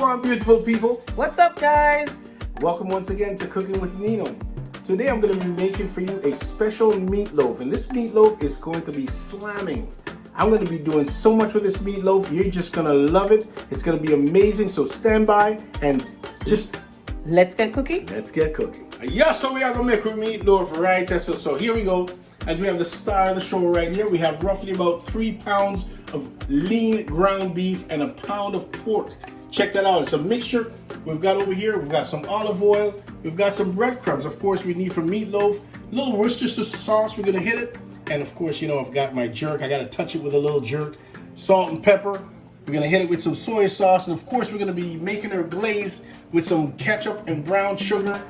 on, beautiful people. What's up, guys? Welcome once again to Cooking with Nino. Today I'm going to be making for you a special meatloaf, and this meatloaf is going to be slamming. I'm going to be doing so much with this meatloaf. You're just going to love it. It's going to be amazing, so stand by and just... Let's get cooking. Let's get cooking. Yeah, so we are going to make a meatloaf, right? So here we go. As we have the star of the show right here, we have roughly about 3 pounds of lean ground beef and a pound of pork. Check that out. It's a mixture. We've got over here, we've got some olive oil, we've got some breadcrumbs. Of course, we need for meatloaf, a little Worcestershire sauce, we're gonna hit it. And of course, you know, I've got my jerk. I gotta touch it with a little jerk. Salt and pepper. We're gonna hit it with some soy sauce. And of course, we're gonna be making our glaze with some ketchup and brown sugar,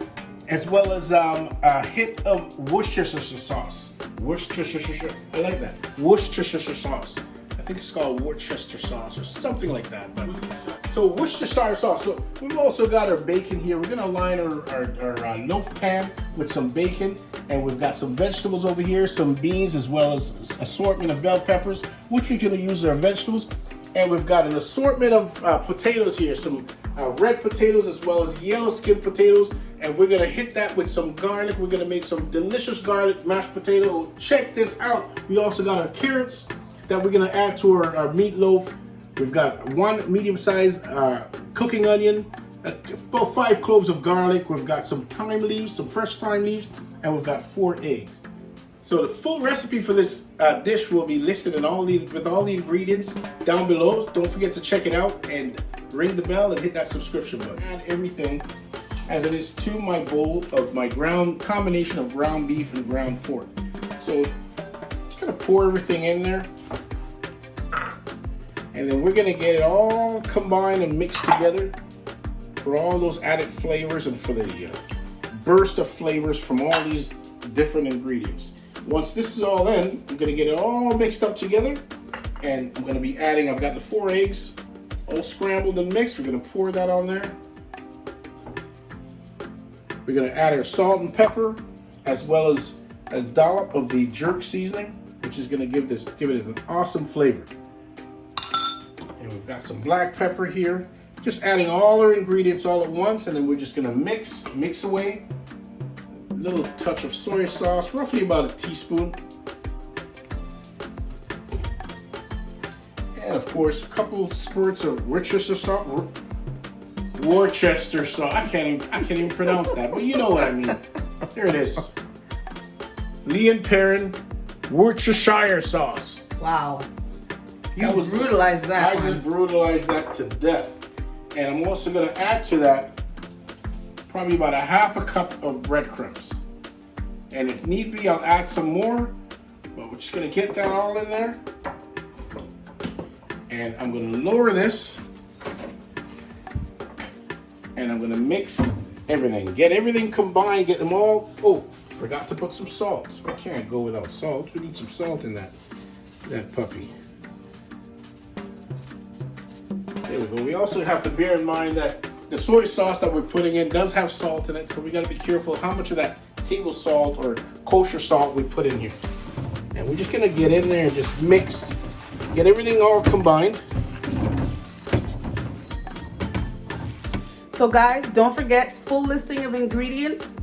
as well as a hit of Worcestershire sauce. Worcestershire, I like that. Worcestershire sauce. I think it's called Worcestershire sauce or something like that. But, so Worcestershire sauce. So we've also got our bacon here. We're gonna line our loaf pan with some bacon, and we've got some vegetables over here, some beans, as well as assortment of bell peppers, which we're gonna use our vegetables. And we've got an assortment of potatoes here, some red potatoes as well as yellow skin potatoes. And we're gonna hit that with some garlic. We're gonna make some delicious garlic mashed potato. Check this out. We also got our carrots that we're gonna add to our meatloaf. We've got 1 medium-sized cooking onion, about 5 cloves of garlic. We've got some thyme leaves, some fresh thyme leaves, and we've got 4 eggs. So the full recipe for this dish will be listed with all the ingredients down below. Don't forget to check it out and ring the bell and hit that subscription button. Add everything as it is to my bowl of my combination of ground beef and ground pork. So just gonna pour everything in there. And then we're gonna get it all combined and mixed together for all those added flavors and for the burst of flavors from all these different ingredients. Once this is all in, I'm gonna get it all mixed up together, and I'm gonna be adding, I've got the 4 eggs all scrambled and mixed. We're gonna pour that on there. We're gonna add our salt and pepper, as well as a dollop of the jerk seasoning, which is gonna give it an awesome flavor. And we've got some black pepper here. Just adding all our ingredients all at once, and then we're just gonna mix away. A little touch of soy sauce, roughly about a teaspoon. And of course, a couple spurts of Worcestershire sauce. Worcestershire sauce. I can't even pronounce that, but you know what I mean. There it is. Leon Perrin Worcestershire sauce. Wow. You brutalized that. I just brutalized that to death. And I'm also going to add to that probably about a half a cup of breadcrumbs. And if need be, I'll add some more. But we're just going to get that all in there. And I'm going to lower this. And I'm going to mix everything. Get everything combined. Get them all. Oh, forgot to put some salt. We can't go without salt. We need some salt in that puppy. There we go. We also have to bear in mind that the soy sauce that we're putting in does have salt in it, so we got to be careful how much of that table salt or kosher salt we put in here. And we're just going to get in there and just mix, get everything all combined. So guys, don't forget, full listing of ingredients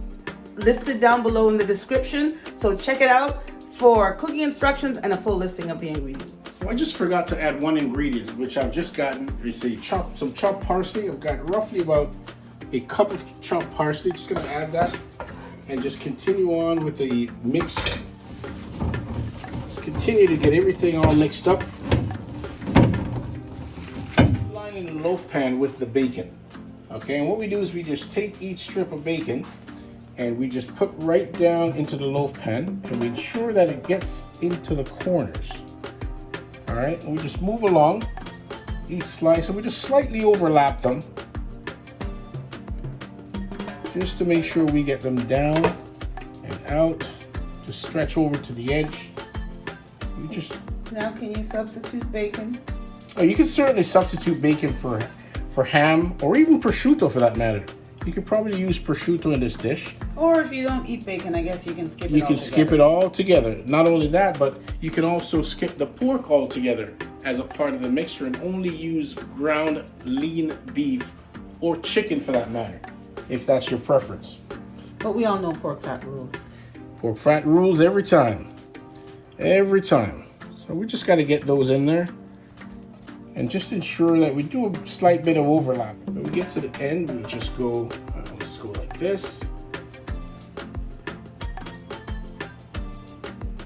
listed down below in the description. So check it out for cooking instructions and a full listing of the ingredients. I just forgot to add one ingredient, which I've just gotten. It's some chopped parsley. I've got roughly about a cup of chopped parsley. Just gonna add that and just continue on with the mix. Continue to get everything all mixed up. Lining the loaf pan with the bacon. Okay, and what we do is we just take each strip of bacon and we just put right down into the loaf pan, and we ensure that it gets into the corners. All right, and we just move along each slice, and we just slightly overlap them just to make sure we get them down and out. Just stretch over to the edge. Now, can you substitute bacon? Oh, you can certainly substitute bacon for ham, or even prosciutto for that matter. You could probably use prosciutto in this dish. Or if you don't eat bacon, I guess you can skip it all together. You can skip it all together. Not only that, but you can also skip the pork altogether as a part of the mixture and only use ground lean beef or chicken for that matter, if that's your preference. But we all know pork fat rules. Pork fat rules every time. Every time. So we just got to get those in there. And just ensure that we do a slight bit of overlap. When we get to the end, we just go, let's go like this.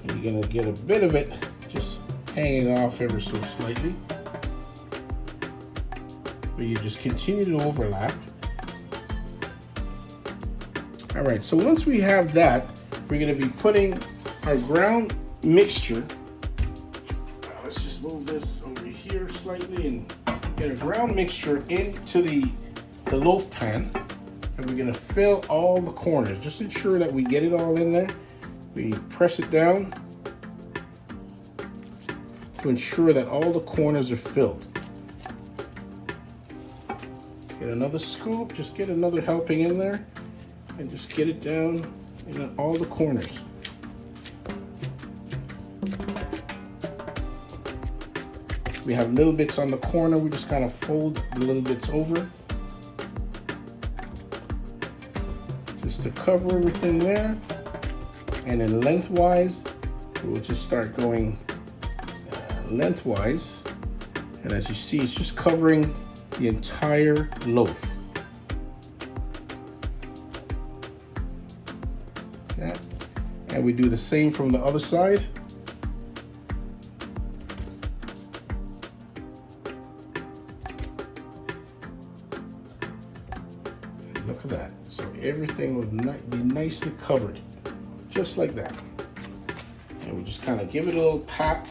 And you're gonna get a bit of it just hanging off ever so slightly. But you just continue to overlap. All right, so once we have that, we're gonna be putting our ground mixture. Let's just move this over here slightly and get a ground mixture into the loaf pan, and we're gonna fill all the corners. Just ensure that we get it all in there. We press it down to ensure that all the corners are filled. Get another scoop, just get another helping in there, and just get it down in all the corners. We have little bits on the corner, we just kind of fold the little bits over. Just to cover everything there. And then lengthwise, we'll just start going lengthwise. And as you see, it's just covering the entire loaf. Yeah. And we do the same from the other side. Look at that. So everything will be nicely covered, just like that. And we just kind of give it a little pat,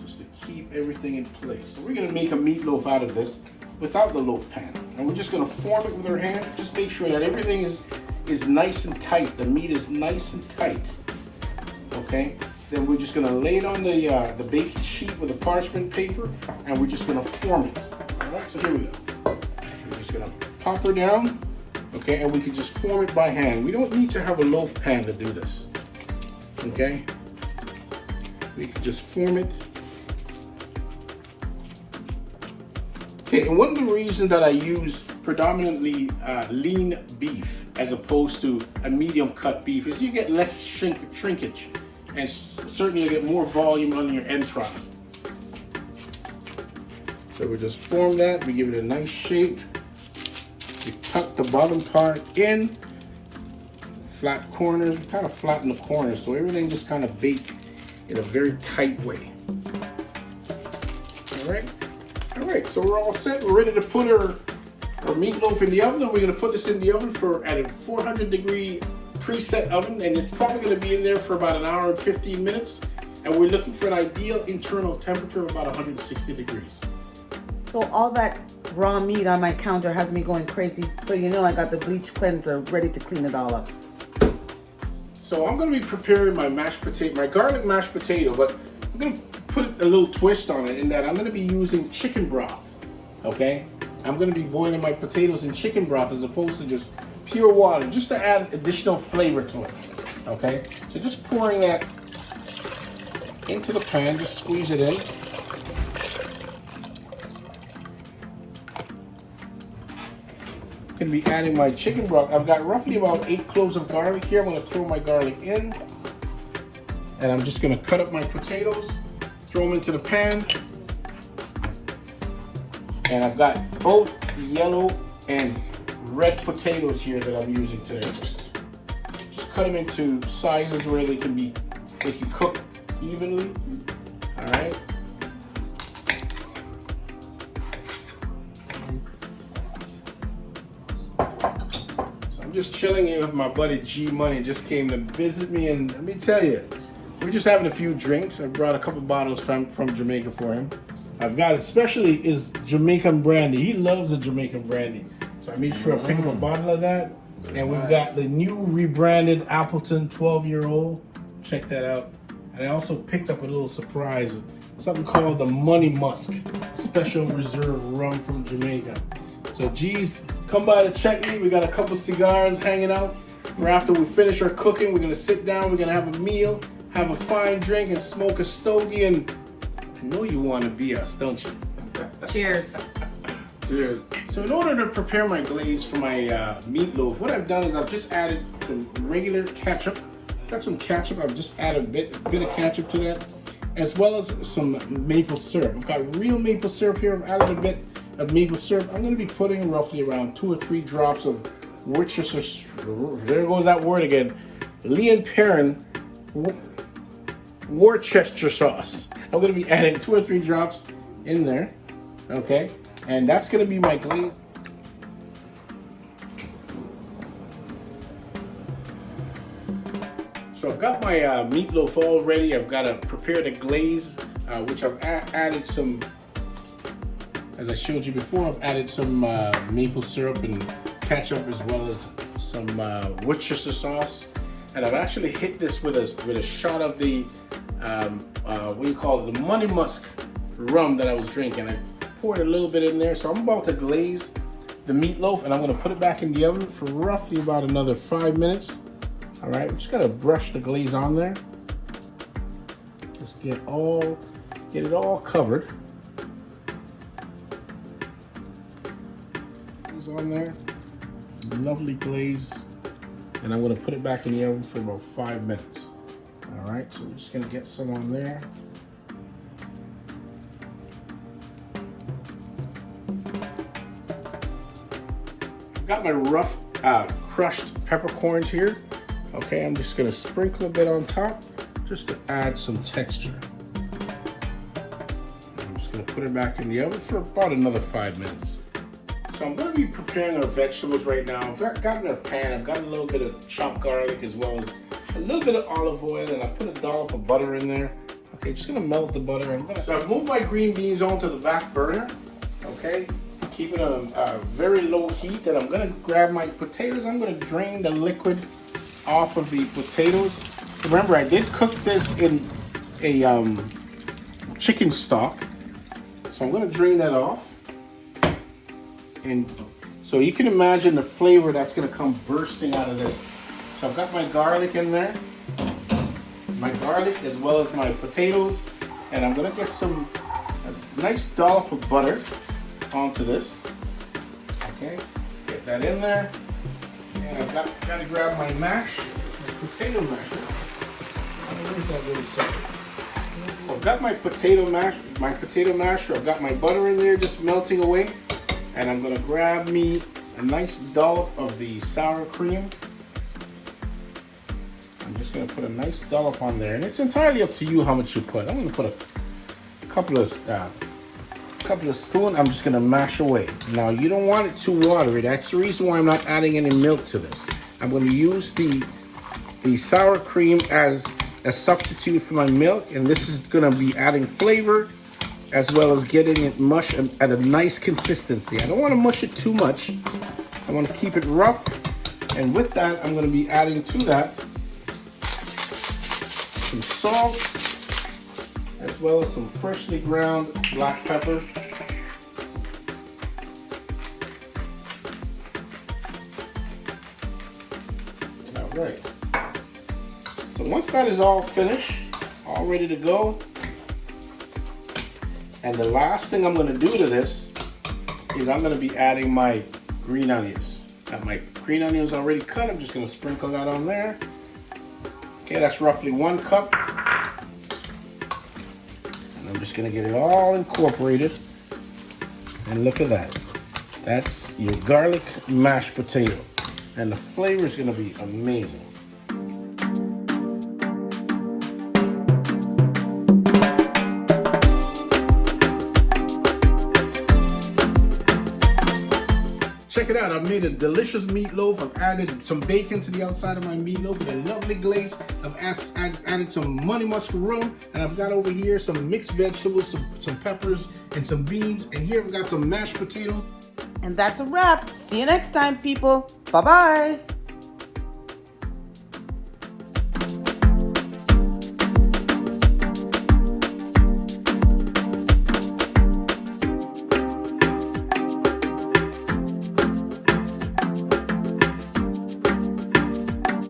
just to keep everything in place. So we're gonna make a meatloaf out of this without the loaf pan. And we're just gonna form it with our hand. Just make sure that everything is nice and tight. The meat is nice and tight, okay? Then we're just gonna lay it on the baking sheet with a parchment paper, and we're just gonna form it. All right, so here we go. We're just gonna pop her down, okay, and we can just form it by hand. We don't need to have a loaf pan to do this, okay? We can just form it. Okay, and one of the reasons that I use predominantly lean beef as opposed to a medium cut beef is you get less shrinkage, and certainly you get more volume on your end product. So we just form that, we give it a nice shape. We tuck the bottom part in, flat corners, kind of flatten the corners so everything just kind of baked in a very tight way. All right, so we're all set. We're ready to put our meatloaf in the oven, and we're gonna put this in the oven at a 400-degree preset oven, and it's probably gonna be in there for about an hour and 15 minutes, and we're looking for an ideal internal temperature of about 160 degrees. So all that raw meat on my counter has me going crazy. So you know I got the bleach cleanser ready to clean it all up. So I'm gonna be preparing my garlic mashed potato, but I'm gonna put a little twist on it in that I'm gonna be using chicken broth, okay? I'm gonna be boiling my potatoes in chicken broth as opposed to just pure water, just to add additional flavor to it, okay? So just pouring that into the pan, just squeeze it in. Going to be adding my chicken broth. I've got roughly about 8 cloves of garlic here. I'm going to throw my garlic in, and I'm just going to cut up my potatoes, throw them into the pan, and I've got both yellow and red potatoes here that I'm using today. Just cut them into sizes where they can cook evenly. All right. Just chilling here with my buddy G Money. Just came to visit me, and let me tell you, we're just having a few drinks. I brought a couple bottles from Jamaica for him. I've got especially his Jamaican brandy. He loves the Jamaican brandy, so I made sure I pick up a bottle of that. And we've got the new rebranded Appleton 12-year-old. Check that out. And I also picked up a little surprise, something called the Monymusk Special Reserve Rum from Jamaica. So G's, come by to check me. We got a couple cigars hanging out. For after we finish our cooking, we're gonna sit down, we're gonna have a meal, have a fine drink, and smoke a stogie. And I know you wanna be us, don't you? Cheers. Cheers. So in order to prepare my glaze for my meatloaf, what I've done is I've just added some regular ketchup. Got some ketchup. I've just added a bit of ketchup to that, as well as some maple syrup. I've got real maple syrup here. I've added a bit of maple syrup. I'm going to be putting roughly around 2 or 3 drops of Worcestershire. There goes that word again. Tsp Piranha Worcestershire sauce. I'm going to be adding 2 or 3 drops in there. Okay, and that's going to be my glaze. So I've got my meatloaf all ready. I've got to prepare the glaze, which I've added some, as I showed you before, I've added some maple syrup and ketchup, as well as some Worcestershire sauce. And I've actually hit this with a shot of the, what do you call it, the Monymusk rum that I was drinking. I poured a little bit in there. So I'm about to glaze the meatloaf, and I'm going to put it back in the oven for roughly about another 5 minutes. All right, we just gotta brush the glaze on there. Just get it all covered. It's on there, lovely glaze, and I'm gonna put it back in the oven for about 5 minutes. All right, so we're just gonna get some on there. I've got my rough crushed peppercorns here. Okay, I'm just gonna sprinkle a bit on top just to add some texture. I'm just gonna put it back in the oven for about another 5 minutes. So I'm gonna be preparing our vegetables right now. I've got in a pan, I've got a little bit of chopped garlic as well as a little bit of olive oil, and I put a dollop of butter in there. Okay, just gonna melt the butter. So I've moved my green beans onto the back burner. Okay, keep it on a very low heat, and I'm gonna grab my potatoes. I'm gonna drain the liquid off of the potatoes. Remember, I did cook this in a chicken stock, so I'm going to drain that off. And so you can imagine the flavor that's going to come bursting out of this. So I've got my garlic in there, my garlic as well as my potatoes, and I'm going to get a nice dollop of butter onto this. Okay, get that in there. And I've got to grab my mash, my potato masher. I've got my potato masher. I've got my butter in there just melting away. And I'm going to grab me a nice dollop of the sour cream. I'm just going to put a nice dollop on there. And it's entirely up to you how much you put. I'm going to put a couple of spoons. I'm just going to mash away. Now, you don't want it too watery. That's the reason why I'm not adding any milk to this. I'm going to use the sour cream as a substitute for my milk, and this is going to be adding flavor as well as getting it mush at a nice consistency. I don't want to mush it too much. I want to keep it rough, and with that, I'm going to be adding to that some salt, as well as some freshly ground black pepper. All right. So once that is all finished, all ready to go, and the last thing I'm going to do to this is I'm going to be adding my green onions. Got my green onions already cut. I'm just going to sprinkle that on there. Okay, that's roughly 1 cup. I'm just going to get it all incorporated, and look at that. That's your garlic mashed potato, and the flavor is going to be amazing. Check it out, I've made a delicious meatloaf. I've added some bacon to the outside of my meatloaf with a lovely glaze. I've added some Monymusk rum, and I've got over here some mixed vegetables, some peppers, and some beans. And here we've got some mashed potatoes. And that's a wrap. See you next time, people. Bye-bye.